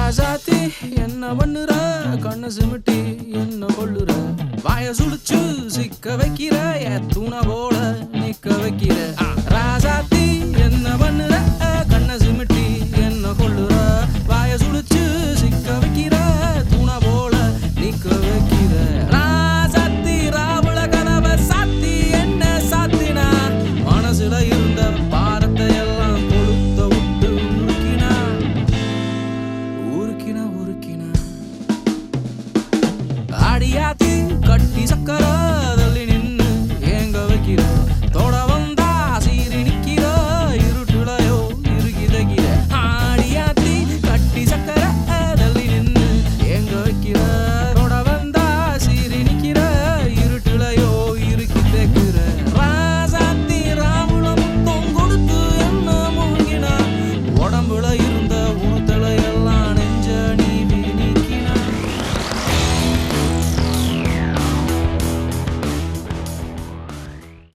ராசாத்தி என்ன பண்ணுற கண்ண சிமிட்டி என்ன கொள்ளுற வாய சுடிச்சு சிக்க வைக்கிற தூண போல நிக்க வைக்கிற ராசாத்தி என்ன பண்ணுற கண்ண சிமிட்டி என்ன கொள்ளுற வாய சுடிச்சு சிக்க வைக்கிற தூண போல நிக்க வைக்கிற ராசாத்தி ராவுல கதவை சாத்தி என்ன சாத்தினா மனசுல இருந்த பாரத்தை எல்லாம் கொளுத்த விட்டு உருக்கினா அடியாத்தி கட்டி சக்கர